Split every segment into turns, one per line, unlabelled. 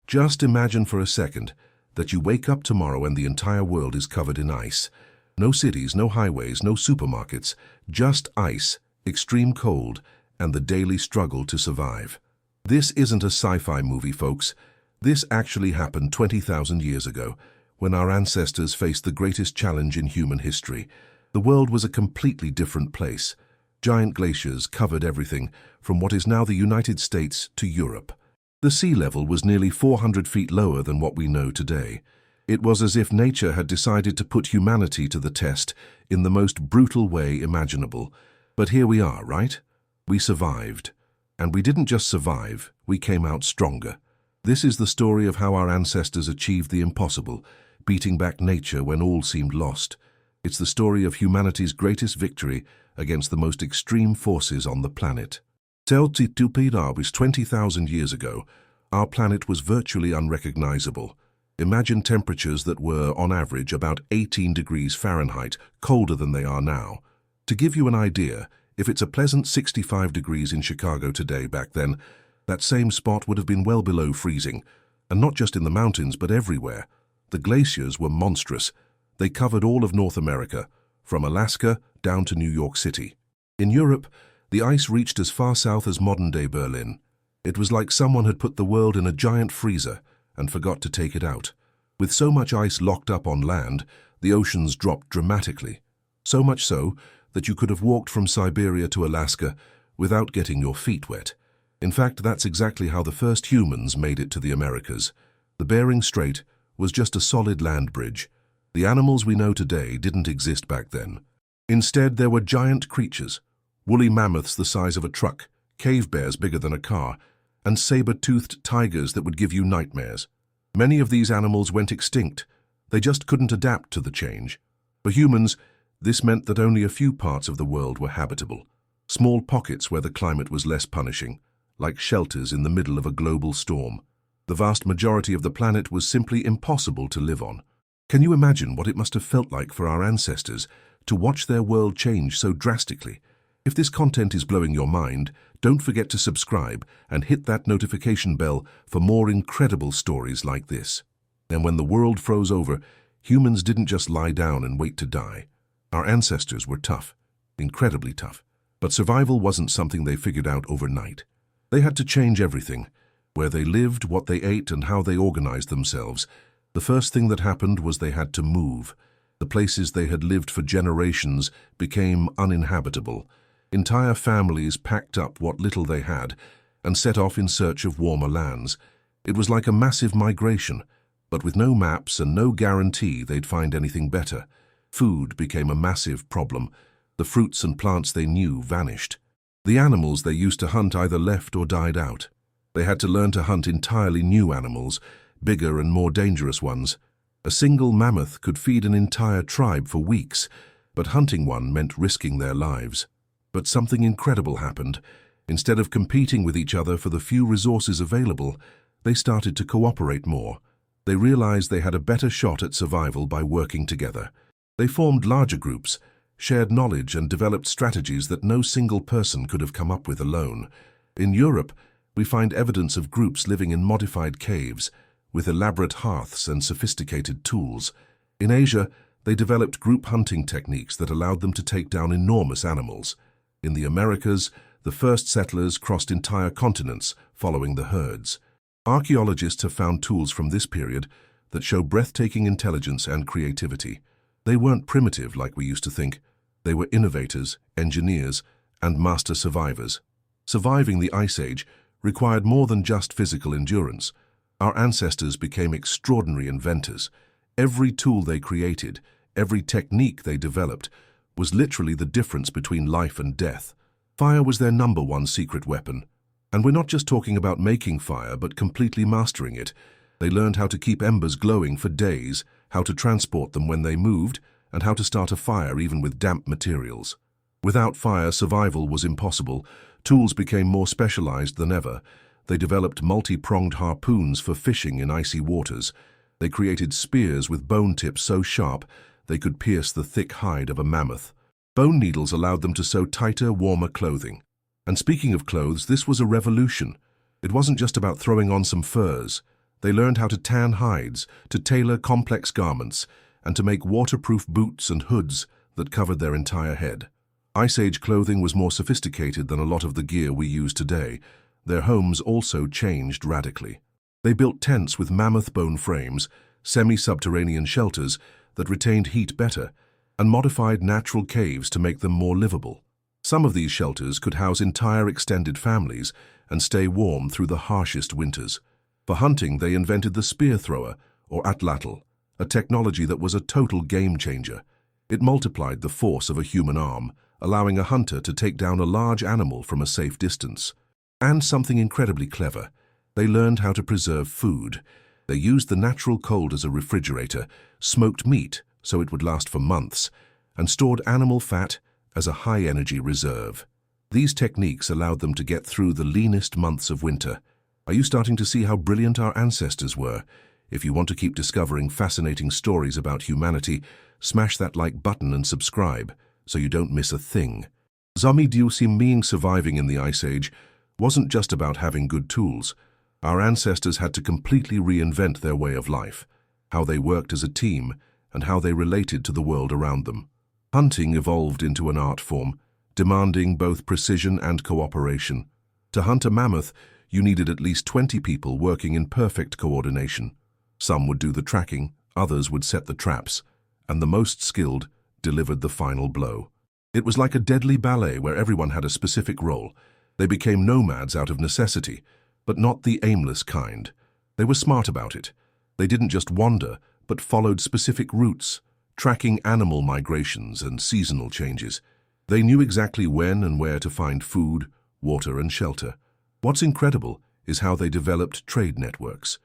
Just imagine for a second that you wake up tomorrow and the entire world is covered in ice. No cities, no highways, no supermarkets, just ice, extreme cold, and the daily struggle to survive. This isn't a sci-fi movie, folks. This actually happened 20,000 years ago, when our ancestors faced the greatest challenge in human history. The world was a completely different place. Giant glaciers covered everything from what is now the United States to Europe. The sea level was nearly 400 feet lower than what we know today. It was as if nature had decided to put humanity to the test in the most brutal way imaginable. But here we are, right? We survived. And we didn't just survive, we came out stronger. This is the story of how our ancestors achieved the impossible, beating back nature when all seemed lost. It's the story of humanity's greatest victory against the most extreme forces on the planet. Till 20,000 years ago, our planet was virtually unrecognizable. Imagine temperatures that were, on average, about 18 degrees Fahrenheit, colder than they are now. To give you an idea, if it's a pleasant 65 degrees in Chicago today, back then, that same spot would have been well below freezing. And not just in the mountains, but everywhere. The glaciers were monstrous. They covered all of North America, from Alaska down to New York City. In Europe, the ice reached as far south as modern-day Berlin. It was like someone had put the world in a giant freezer and forgot to take it out. With so much ice locked up on land, the oceans dropped dramatically. So much so that you could have walked from Siberia to Alaska without getting your feet wet. In fact, that's exactly how the first humans made it to the Americas. The Bering Strait was just a solid land bridge. The animals we know today didn't exist back then. Instead, there were giant creatures, woolly mammoths the size of a truck, cave bears bigger than a car, and saber-toothed tigers that would give you nightmares. Many of these animals went extinct. They just couldn't adapt to the change. For humans, this meant that only a few parts of the world were habitable. Small pockets where the climate was less punishing, like shelters in the middle of a global storm. The vast majority of the planet was simply impossible to live on. Can you imagine what it must have felt like for our ancestors to watch their world change so drastically? If this content is blowing your mind, don't forget to subscribe and hit that notification bell for more incredible stories like this. And when the world froze over, humans didn't just lie down and wait to die. Our ancestors were tough, incredibly tough. But survival wasn't something they figured out overnight. They had to change everything, where they lived, what they ate, and how they organized themselves. The first thing that happened was they had to move. The places they had lived for generations became uninhabitable. Entire families packed up what little they had and set off in search of warmer lands. It was like a massive migration, but with no maps and no guarantee they'd find anything better. Food became a massive problem. The fruits and plants they knew vanished. The animals they used to hunt either left or died out. They had to learn to hunt entirely new animals, bigger and more dangerous ones. A single mammoth could feed an entire tribe for weeks, but hunting one meant risking their lives. But something incredible happened. Instead of competing with each other for the few resources available, they started to cooperate more. They realized they had a better shot at survival by working together. They formed larger groups, shared knowledge, and developed strategies that no single person could have come up with alone. In Europe, we find evidence of groups living in modified caves, with elaborate hearths and sophisticated tools. In Asia, they developed group hunting techniques that allowed them to take down enormous animals. In the Americas, the first settlers crossed entire continents following the herds. Archaeologists have found tools from this period that show breathtaking intelligence and creativity. They weren't primitive like we used to think. They were innovators, engineers, and master survivors. Surviving the Ice Age required more than just physical endurance. Our ancestors became extraordinary inventors. Every tool they created, every technique they developed, was literally the difference between life and death. Fire was their #1 secret weapon. And we're not just talking about making fire, but completely mastering it. They learned how to keep embers glowing for days, how to transport them when they moved, and how to start a fire even with damp materials. Without fire, survival was impossible. Tools became more specialized than ever. They developed multi-pronged harpoons for fishing in icy waters. They created spears with bone tips so sharp they could pierce the thick hide of a mammoth. Bone needles allowed them to sew tighter, warmer clothing. And speaking of clothes, this was a revolution. It wasn't just about throwing on some furs. They learned how to tan hides, to tailor complex garments, and to make waterproof boots and hoods that covered their entire head. Ice Age clothing was more sophisticated than a lot of the gear we use today. Their homes also changed radically. They built tents with mammoth bone frames, semi-subterranean shelters that retained heat better, and modified natural caves to make them more livable. Some of these shelters could house entire extended families and stay warm through the harshest winters. For hunting, they invented the spear thrower, or atlatl, a technology that was a total game changer. It multiplied the force of a human arm, allowing a hunter to take down a large animal from a safe distance. And something incredibly clever, they learned how to preserve food. They used the natural cold as a refrigerator, smoked meat so it would last for months, and stored animal fat as a high-energy reserve. These techniques allowed them to get through the leanest months of winter. Are you starting to see how brilliant our ancestors were? If you want to keep discovering fascinating stories about humanity, smash that like button and subscribe so you don't miss a thing. Zombie surviving in the Ice Age wasn't just about having good tools. Our ancestors had to completely reinvent their way of life, how they worked as a team, and how they related to the world around them. Hunting evolved into an art form, demanding both precision and cooperation. To hunt a mammoth, you needed at least 20 people working in perfect coordination. Some would do the tracking, others would set the traps, and the most skilled delivered the final blow. It was like a deadly ballet where everyone had a specific role. They became nomads out of necessity, but not the aimless kind. They were smart about it. They didn't just wander, but followed specific routes, tracking animal migrations and seasonal changes. They knew exactly when and where to find food, water, and shelter. What's incredible is how they developed trade networks.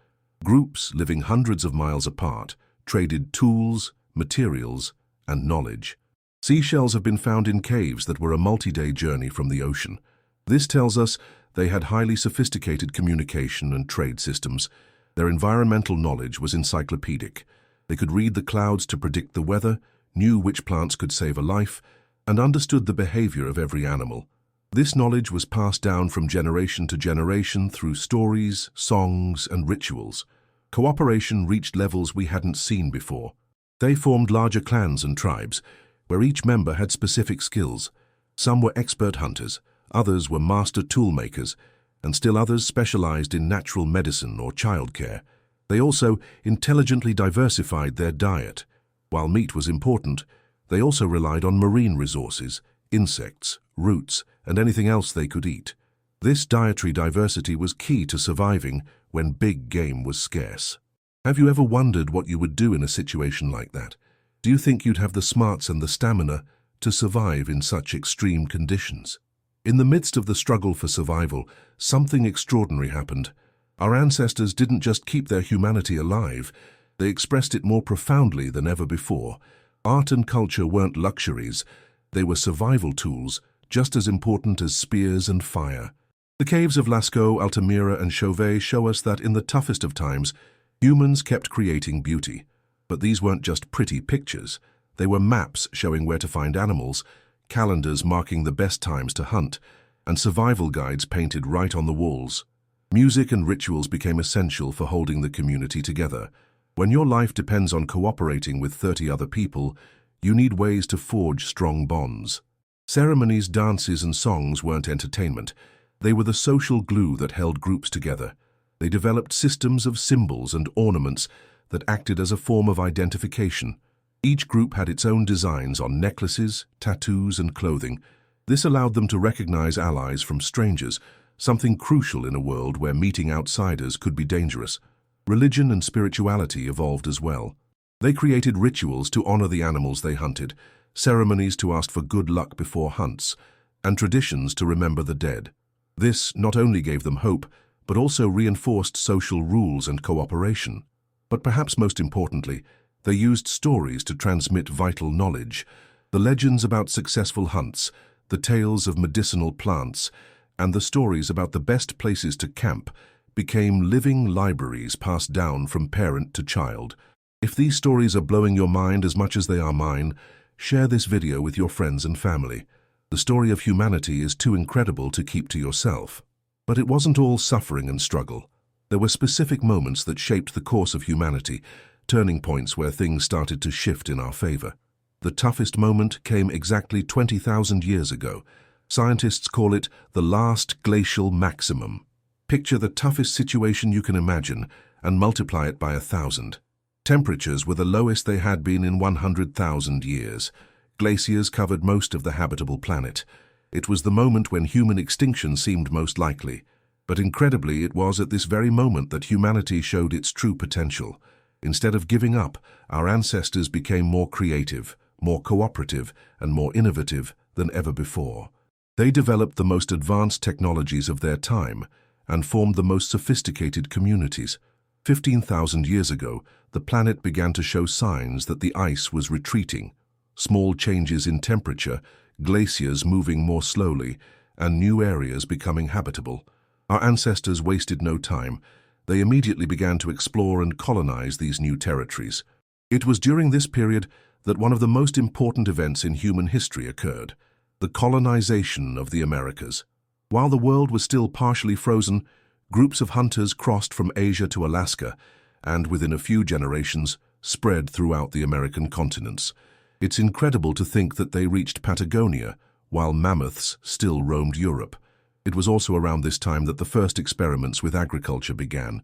Groups living hundreds of miles apart traded tools, materials, and knowledge. Seashells have been found in caves that were a multi-day journey from the ocean. This tells us they had highly sophisticated communication and trade systems. Their environmental knowledge was encyclopedic. They could read the clouds to predict the weather, knew which plants could save a life, and understood the behavior of every animal. This knowledge was passed down from generation to generation through stories, songs, and rituals. Cooperation reached levels we hadn't seen before. They formed larger clans and tribes, where each member had specific skills. Some were expert hunters, others were master tool makers, and still others specialized in natural medicine or childcare. They also intelligently diversified their diet. While meat was important, they also relied on marine resources, insects, roots, and anything else they could eat. This dietary diversity was key to surviving when big game was scarce. Have you ever wondered what you would do in a situation like that? Do you think you'd have the smarts and the stamina to survive in such extreme conditions? In the midst of the struggle for survival, something extraordinary happened. Our ancestors didn't just keep their humanity alive, they expressed it more profoundly than ever before. Art and culture weren't luxuries, they were survival tools, just as important as spears and fire. The caves of Lascaux, Altamira, and Chauvet show us that in the toughest of times, humans kept creating beauty. But these weren't just pretty pictures. They were maps showing where to find animals, calendars marking the best times to hunt, and survival guides painted right on the walls. Music and rituals became essential for holding the community together. When your life depends on cooperating with 30 other people, you need ways to forge strong bonds. Ceremonies, dances, and songs weren't entertainment. They were the social glue that held groups together. They developed systems of symbols and ornaments that acted as a form of identification. Each group had its own designs on necklaces, tattoos, and clothing. This allowed them to recognize allies from strangers, something crucial in a world where meeting outsiders could be dangerous. Religion and spirituality evolved as well. They created rituals to honor the animals they hunted, ceremonies to ask for good luck before hunts, and traditions to remember the dead. This not only gave them hope, but also reinforced social rules and cooperation. But perhaps most importantly, they used stories to transmit vital knowledge. The legends about successful hunts, the tales of medicinal plants, and the stories about the best places to camp became living libraries passed down from parent to child. If these stories are blowing your mind as much as they are mine, share this video with your friends and family. The story of humanity is too incredible to keep to yourself. But it wasn't all suffering and struggle. There were specific moments that shaped the course of humanity, turning points where things started to shift in our favor. The toughest moment came exactly 20,000 years ago. Scientists call it the last glacial maximum. Picture the toughest situation you can imagine and multiply it by 1,000. Temperatures were the lowest they had been in 100,000 years. Glaciers covered most of the habitable planet. It was the moment when human extinction seemed most likely. But incredibly, it was at this very moment that humanity showed its true potential. Instead of giving up, our ancestors became more creative, more cooperative, and more innovative than ever before. They developed the most advanced technologies of their time and formed the most sophisticated communities. 15,000 years ago, the planet began to show signs that the ice was retreating. Small changes in temperature, glaciers moving more slowly, and new areas becoming habitable. Our ancestors wasted no time. They immediately began to explore and colonize these new territories. It was during this period that one of the most important events in human history occurred: the colonization of the Americas. While the world was still partially frozen, groups of hunters crossed from Asia to Alaska and, within a few generations, spread throughout the American continents. It's incredible to think that they reached Patagonia while mammoths still roamed Europe. It was also around this time that the first experiments with agriculture began.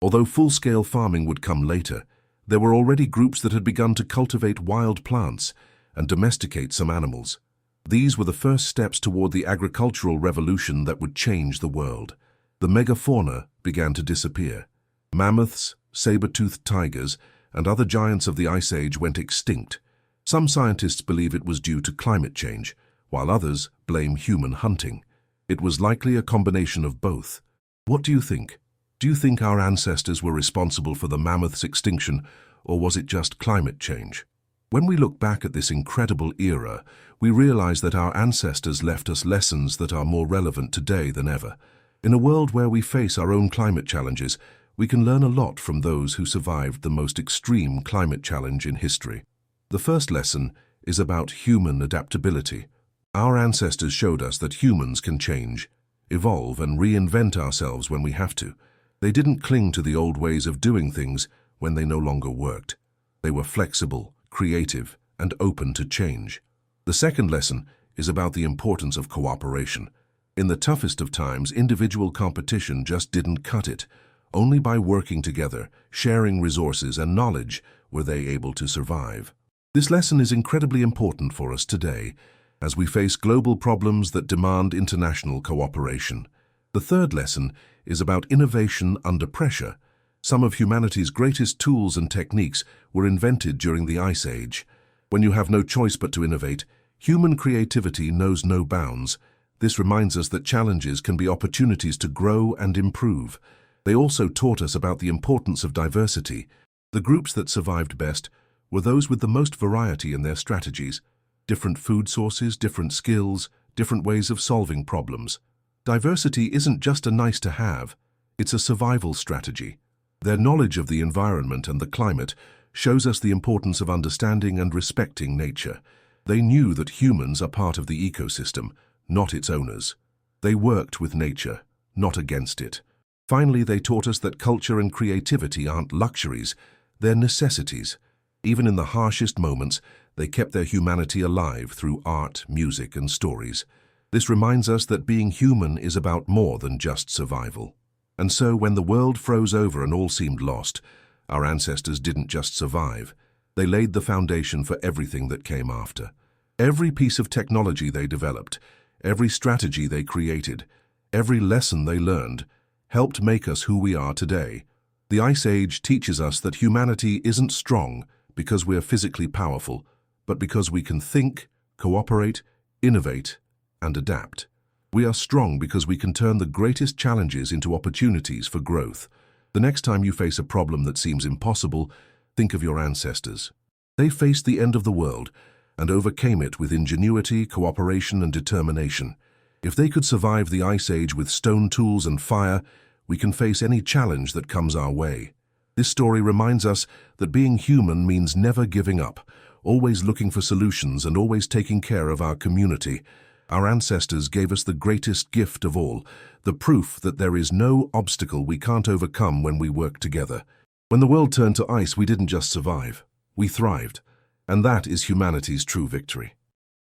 Although full-scale farming would come later, there were already groups that had begun to cultivate wild plants and domesticate some animals. These were the first steps toward the agricultural revolution that would change the world. The megafauna began to disappear. Mammoths, saber-toothed tigers, and other giants of the Ice Age went extinct. Some scientists believe it was due to climate change, while others blame human hunting. It was likely a combination of both. What do you think? Do you think our ancestors were responsible for the mammoth's extinction, or was it just climate change? When we look back at this incredible era, we realize that our ancestors left us lessons that are more relevant today than ever. In a world where we face our own climate challenges, we can learn a lot from those who survived the most extreme climate challenge in history. The first lesson is about human adaptability. Our ancestors showed us that humans can change, evolve, and reinvent ourselves when we have to. They didn't cling to the old ways of doing things when they no longer worked. They were flexible, creative, and open to change. The second lesson is about the importance of cooperation. In the toughest of times, individual competition just didn't cut it. Only by working together, sharing resources and knowledge, were they able to survive. This lesson is incredibly important for us today, as we face global problems that demand international cooperation. The third lesson is about innovation under pressure. Some of humanity's greatest tools and techniques were invented during the Ice Age. When you have no choice but to innovate, human creativity knows no bounds. This reminds us that challenges can be opportunities to grow and improve. They also taught us about the importance of diversity. The groups that survived best were those with the most variety in their strategies. Different food sources, different skills, different ways of solving problems. Diversity isn't just a nice to have, it's a survival strategy. Their knowledge of the environment and the climate shows us the importance of understanding and respecting nature. They knew that humans are part of the ecosystem, not its owners. They worked with nature, not against it. Finally, they taught us that culture and creativity aren't luxuries, they're necessities. Even in the harshest moments, they kept their humanity alive through art, music, and stories. This reminds us that being human is about more than just survival. And so, when the world froze over and all seemed lost, our ancestors didn't just survive. They laid the foundation for everything that came after. Every piece of technology they developed, every strategy they created, every lesson they learned, helped make us who we are today. The Ice Age teaches us that humanity isn't strong because we're physically powerful, but because we can think, cooperate, innovate, and adapt. We are strong because we can turn the greatest challenges into opportunities for growth. The next time you face a problem that seems impossible, think of your ancestors. They faced the end of the world and overcame it with ingenuity, cooperation, and determination. If they could survive the Ice Age with stone tools and fire, we can face any challenge that comes our way. This story reminds us that being human means never giving up, always looking for solutions and always taking care of our community. Our ancestors gave us the greatest gift of all, The proof that there is no obstacle we can't overcome when we work together. When the world turned to ice, we didn't just survive, we thrived. And that is humanity's true victory.